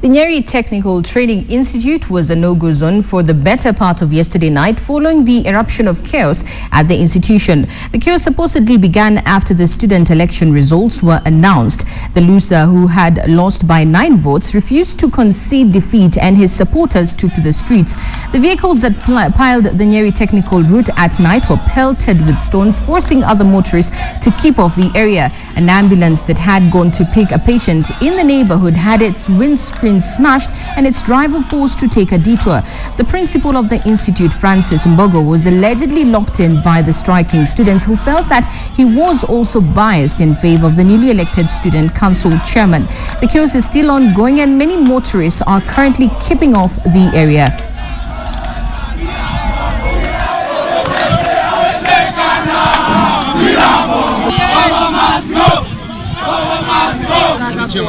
The Nyeri Technical Training Institute was a no-go zone for the better part of yesterday night following the eruption of chaos at the institution. The chaos supposedly began after the student election results were announced. The loser, who had lost by 9 votes, refused to concede defeat and his supporters took to the streets. The vehicles that piled the Nyeri Technical route at night were pelted with stones, forcing other motorists to keep off the area. An ambulance that had gone to pick a patient in the neighborhood had its windscreen smashed and its driver forced to take a detour. The principal of the institute, Francis Mbogo, was allegedly locked in by the striking students who felt that he was also biased in favor of the newly elected student council chairman. The chaos is still ongoing and many motorists are currently keeping off the area.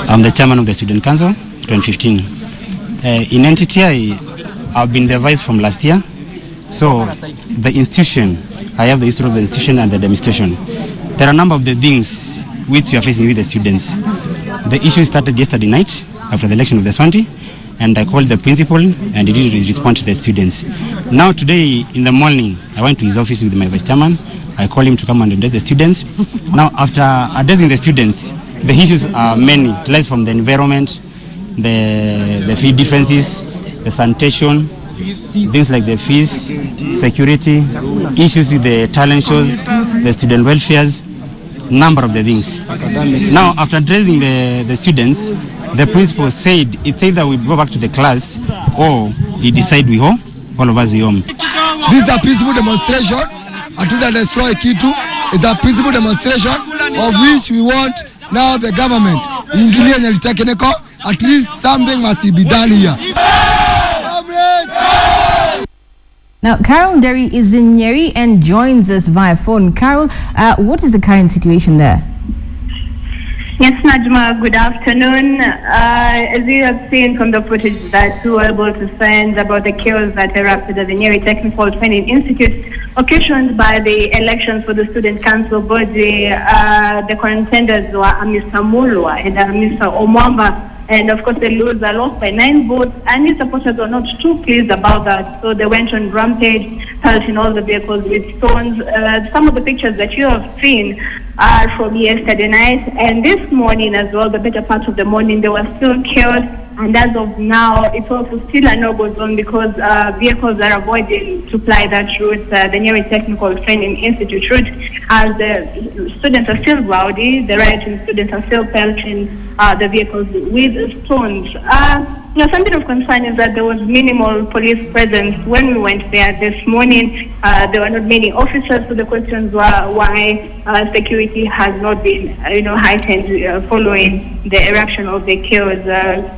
I'm the chairman of the Student Council, 2015. In NTTI, I've been the vice from last year. So the institution, I have the history of the institution and the demonstration. There are a number of the things which we are facing with the students. The issue started yesterday night after the election of the Swanti, and I called the principal and he did respond to the students. Now today in the morning, I went to his office with my vice chairman. I called him to come and address the students. Now after addressing the students, the issues are many, lies from the environment, the fee differences, the sanitation, things like the fees, security, issues with the talent shows, the student welfares, number of the things. Now, after addressing the students, the principal said it's either we go back to the class or he decide we home, all of us we home. This is a peaceful demonstration. Atuda destroy Kitu. It's a peaceful demonstration of which we want now the government, at least something must be done here. Now, Carol Derry is in Nyeri and joins us via phone. Carol, what is the current situation there? Yes, Najma, good afternoon. As you have seen from the footage that we were able to send about the chaos that erupted at the Nyeri Technical Training Institute, occasioned by the elections for the Student Council body, the contenders were Mr. Mulwa and Mr. Omwamba. And of course, the loser lost by 9 votes, and his supporters were not too pleased about that. So they went on rampage, pelting all the vehicles with stones. Some of the pictures that you have seen are from yesterday night, and this morning as well, the better part of the morning, there was still chaos. And as of now, it's also still a no-go zone because vehicles are avoiding to ply that route, the Nyeri Technical Training Institute route, as the students are still rowdy, the rioting students are still pelting the vehicles with stones. Something of concern is that there was minimal police presence when we went there this morning. There were not many officers, so the questions were why security has not been, heightened following the eruption of the chaos.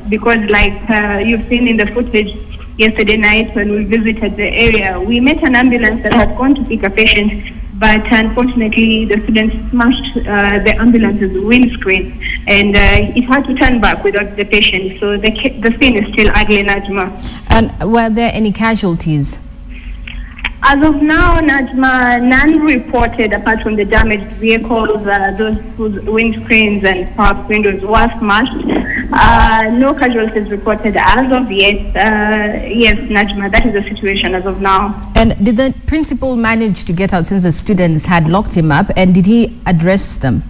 Because, like you've seen in the footage yesterday night when we visited the area, we met an ambulance that had gone to pick a patient. But unfortunately, the students smashed the ambulance's windscreen, and it had to turn back without the patient. So the scene is still ugly, Najma. And were there any casualties? As of now, Najma, none reported apart from the damaged vehicles, those whose windscreens and park windows were smashed. No casualties reported as of yet. Yes, Najma, that is the situation as of now. And did the principal manage to get out since the students had locked him up, and did he address them?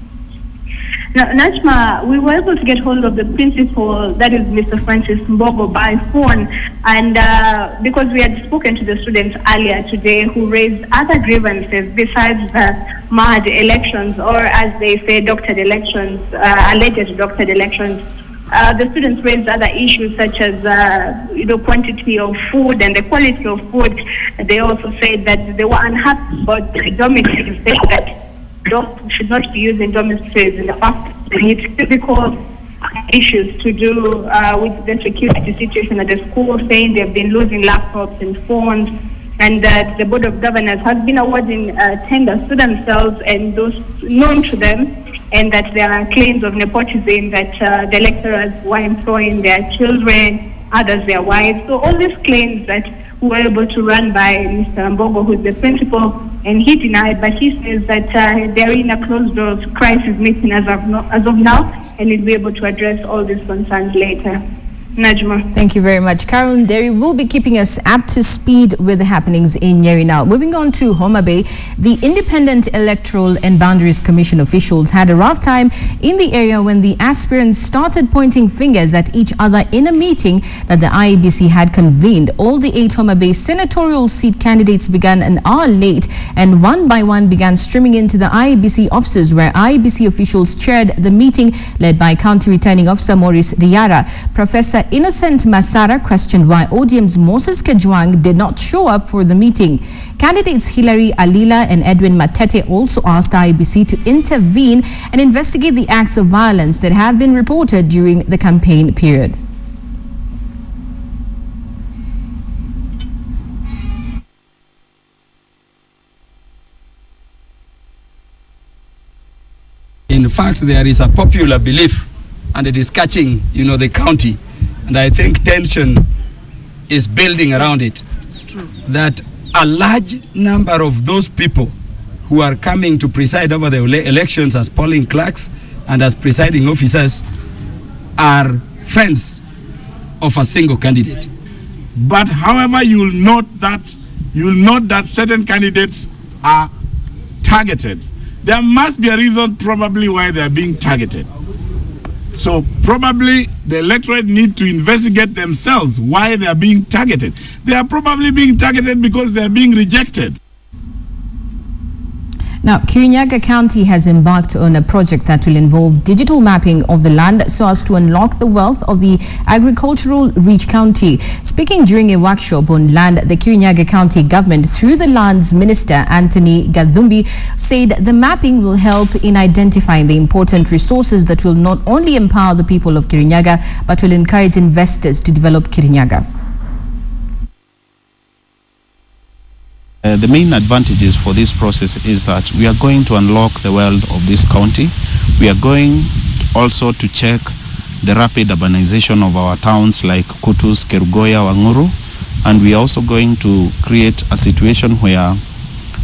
Now, Najma, we were able to get hold of the principal, that is Mr. Francis Mbogo, by phone, and because we had spoken to the students earlier today who raised other grievances besides the mad elections, or as they say, doctored elections, alleged doctored elections. The students raised other issues such as, quantity of food and the quality of food. They also said that they were unhappy about the dormitories, that dogs should not be used in dormitories in the first place. It's typical issues to do with the security situation at the school, saying they've been losing laptops and phones, and that the Board of Governors has been awarding tenders to themselves and those known to them, and that there are claims of nepotism, that the lecturers were employing their children, others their wives. So all these claims that we were able to run by Mr. Mbogo, who is the principal, and he denied, but he says that they're in a closed doors crisis meeting as of now, and he'll be able to address all these concerns later. Najma. Thank you very much. Carol Derry will be keeping us up to speed with the happenings in Nyeri now. Moving on to Homa Bay, the Independent Electoral and Boundaries Commission officials had a rough time in the area when the aspirants started pointing fingers at each other in a meeting that the IEBC had convened. All the 8 Homa Bay senatorial seat candidates began an hour late and one by one began streaming into the IEBC offices where IEBC officials chaired the meeting led by County Returning Officer Maurice Riara. Professor Innocent Masara questioned why ODM's Moses Kajwang did not show up for the meeting. Candidates Hilary Alila and Edwin Matete also asked IEBC to intervene and investigate the acts of violence that have been reported during the campaign period. In fact, there is a popular belief, and it is catching, the county. And I think tension is building around it. It's true. That a large number of those people who are coming to preside over the elections as polling clerks and as presiding officers are friends of a single candidate. But however, you will note that certain candidates are targeted. There must be a reason probably why they are being targeted. So probably the electorate need to investigate themselves why they are being targeted. They are probably being targeted because they are being rejected. Now, Kirinyaga County has embarked on a project that will involve digital mapping of the land so as to unlock the wealth of the agricultural-rich county. Speaking during a workshop on land, the Kirinyaga County government, through the Lands Minister Anthony Gadhumbi, said the mapping will help in identifying the important resources that will not only empower the people of Kirinyaga, but will encourage investors to develop Kirinyaga. The main advantages for this process is that we are going to unlock the wealth of this county. We are going also to check the rapid urbanization of our towns like Kutus, Kerugoya, Wanguru, and we are also going to create a situation where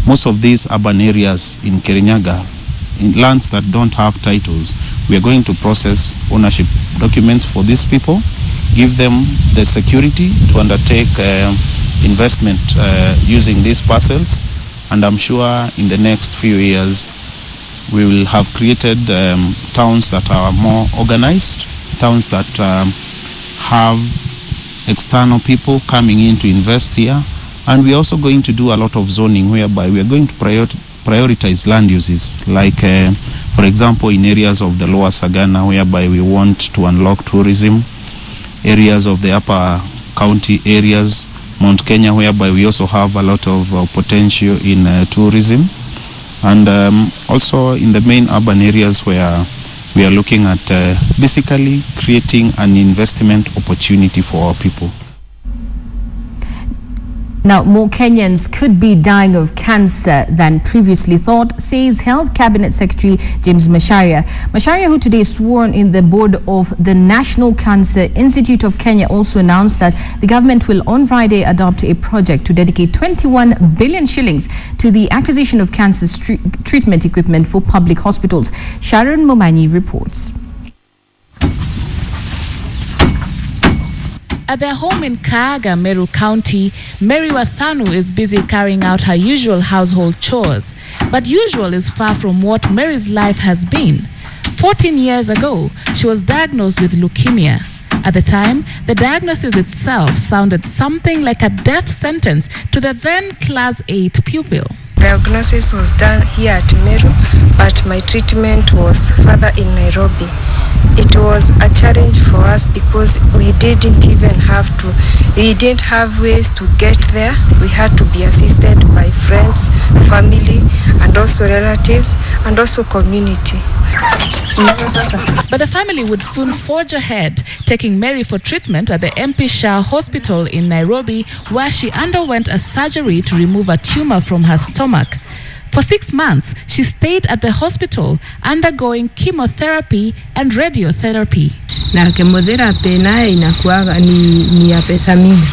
most of these urban areas in Kirinyaga, in lands that don't have titles, we are going to process ownership documents for these people, give them the security to undertake investment using these parcels, and I'm sure in the next few years we will have created towns that are more organized, towns that have external people coming in to invest here, and we're also going to do a lot of zoning whereby we are going to prioritize land uses, like for example in areas of the Lower Sagana whereby we want to unlock tourism, areas of the upper county areas, Mount Kenya, whereby we also have a lot of potential in tourism, and also in the main urban areas where we are looking at basically creating an investment opportunity for our people. Now, more Kenyans could be dying of cancer than previously thought, says Health Cabinet Secretary James Macharia. Macharia, who today swore in the board of the National Cancer Institute of Kenya, also announced that the government will on Friday adopt a project to dedicate 21 billion shillings to the acquisition of cancer treatment equipment for public hospitals. Sharon Momanyi reports. At their home in Kaaga, Meru County, Mary Wathanu is busy carrying out her usual household chores. But usual is far from what Mary's life has been. 14 years ago, she was diagnosed with leukemia. At the time, the diagnosis itself sounded something like a death sentence to the then Class 8 pupil. Diagnosis was done here at Meru, but my treatment was further in Nairobi. It was a challenge for us because we didn't have ways to get there. We had to be assisted by friends, family, and also relatives, and also community. But the family would soon forge ahead, taking Mary for treatment at the MP Shah Hospital in Nairobi, where she underwent a surgery to remove a tumor from her stomach. For 6 months, she stayed at the hospital undergoing chemotherapy and radiotherapy. Na chemotherapy nayo inakuwa ni ya pesa mingi.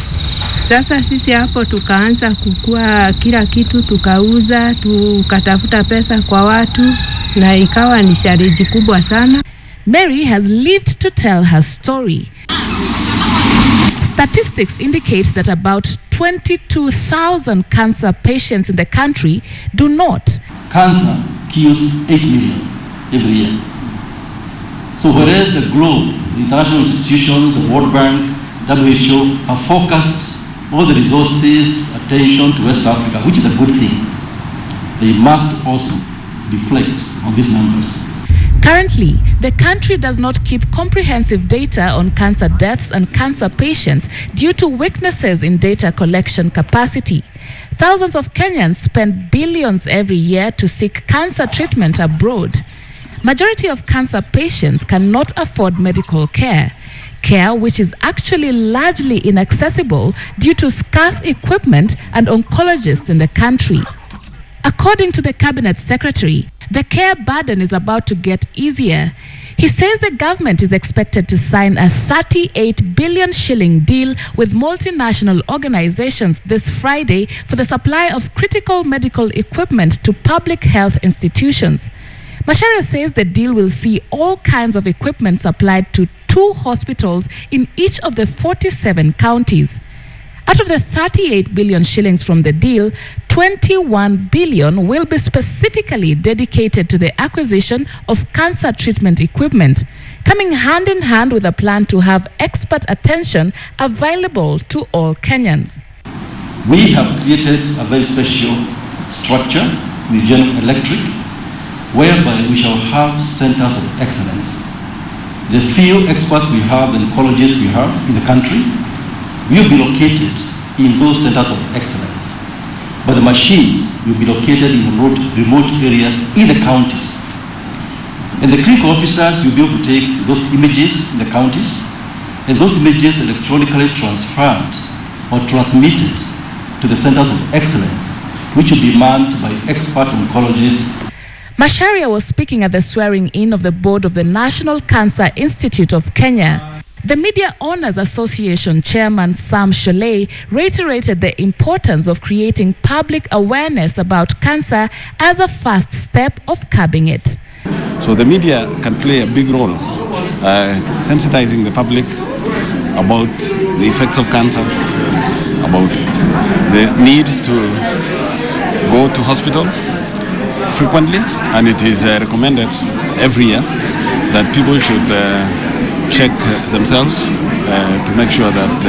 Sasa sisi hapo tukaanza kukua kila kitu, tukauza, tukatafuta pesa kwa watu, na ikawa ni challenge kubwa sana. Mary has lived to tell her story. Statistics indicate that about 22,000 cancer patients in the country do not. Cancer kills 8 million every year. So whereas the globe, the international institutions, the World Bank, WHO have focused all the resources, attention to West Africa, which is a good thing, they must also reflect on these numbers. Currently, the country does not keep comprehensive data on cancer deaths and cancer patients due to weaknesses in data collection capacity. Thousands of Kenyans spend billions every year to seek cancer treatment abroad. Majority of cancer patients cannot afford medical care which is actually largely inaccessible due to scarce equipment and oncologists in the country. According to the Cabinet Secretary, the care burden is about to get easier. He says the government is expected to sign a 38 billion shilling deal with multinational organizations this Friday for the supply of critical medical equipment to public health institutions. Macharia says the deal will see all kinds of equipment supplied to 2 hospitals in each of the 47 counties. Out of the 38 billion shillings from the deal, 21 billion will be specifically dedicated to the acquisition of cancer treatment equipment, coming hand in hand with a plan to have expert attention available to all Kenyans. We have created a very special structure with General Electric, whereby we shall have centers of excellence. The few experts we have, the oncologists we have in the country, will be located in those centers of excellence. But the machines will be located in remote areas in the counties. And the clinical officers will be able to take those images in the counties, and those images electronically transferred or transmitted to the centers of excellence, which will be manned by expert oncologists. Macharia was speaking at the swearing-in of the board of the National Cancer Institute of Kenya. The Media Owners Association chairman Sam Sholei reiterated the importance of creating public awareness about cancer as a first step of curbing it. So the media can play a big role, sensitizing the public about the effects of cancer, about the need to go to hospital frequently, and it is recommended every year that people should check themselves to make sure that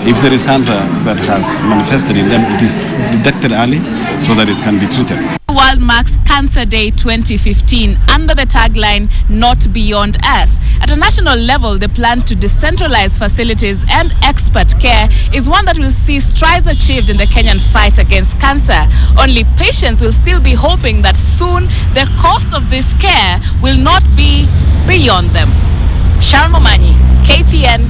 if there is cancer that has manifested in them, it is detected early so that it can be treated. The world marks Cancer Day 2015 under the tagline, "Not Beyond Us." At a national level, the plan to decentralize facilities and expert care is one that will see strides achieved in the Kenyan fight against cancer. Only patients will still be hoping that soon the cost of this care will not be beyond them. Sharon Momanyi, KTN,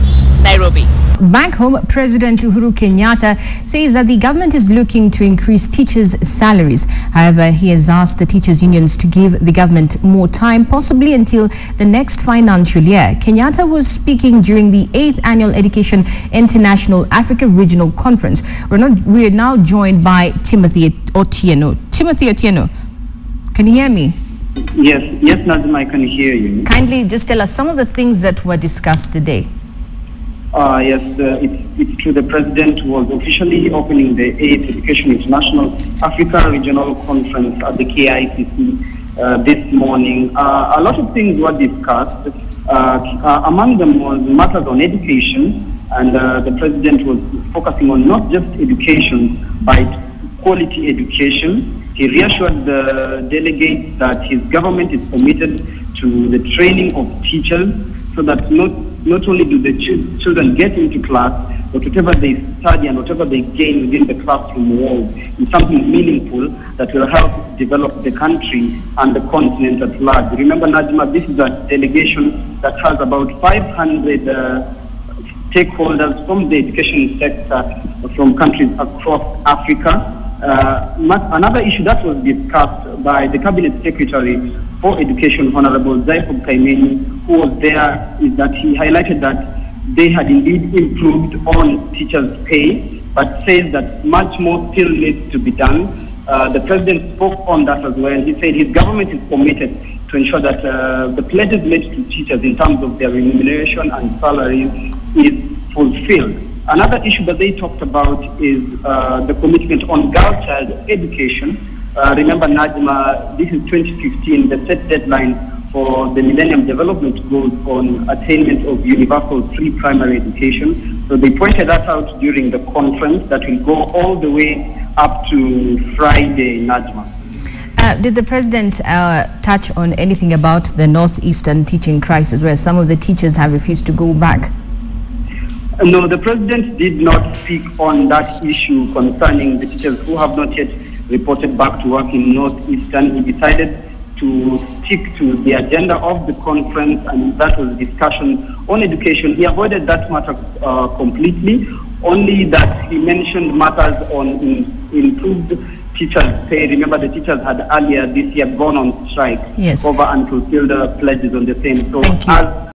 Nairobi. Back home, President Uhuru Kenyatta says that the government is looking to increase teachers' salaries. However, he has asked the teachers' unions to give the government more time, possibly until the next financial year. Kenyatta was speaking during the 8th Annual Education International Africa Regional Conference. We are now joined by Timothy Otieno. Timothy Otieno, can you hear me? Yes, Nazima, I can hear you. Kindly just tell us some of the things that were discussed today. Yes, it's true. The president was officially opening the 8th Education International Africa Regional Conference at the KICC this morning. A lot of things were discussed. Among them was matters on education, and the president was focusing on not just education, but quality education. He reassured the delegates that his government is committed to the training of teachers so that not only do the children get into class, but whatever they study and whatever they gain within the classroom walls is something meaningful that will help develop the country and the continent at large. Remember, Najma, this is a delegation that has about 500 stakeholders from the education sector from countries across Africa. Another issue that was discussed by the Cabinet Secretary for Education, Honorable Zaipub Kaimeni, who was there, is that he highlighted that they had indeed improved on teachers' pay, but says that much more still needs to be done. The president spoke on that as well. He said his government is committed to ensure that the pledges made to teachers in terms of their remuneration and salaries is fulfilled. fulfilled. Another issue that they talked about is the commitment on girl child education. Remember, Najma, this is 2015, the set deadline for the Millennium Development Goals on attainment of universal free primary education. So they pointed that out during the conference that will go all the way up to Friday, Najma. Did the president touch on anything about the Northeastern teaching crisis, where some of the teachers have refused to go back? No, the president did not speak on that issue concerning the teachers who have not yet reported back to work in Northeastern. He decided to stick to the agenda of the conference, and that was discussion on education. He avoided that matter completely, only that he mentioned matters on improved teachers' pay. Remember, the teachers had earlier this year gone on strike over unfulfilled pledges on the same. So Thank you.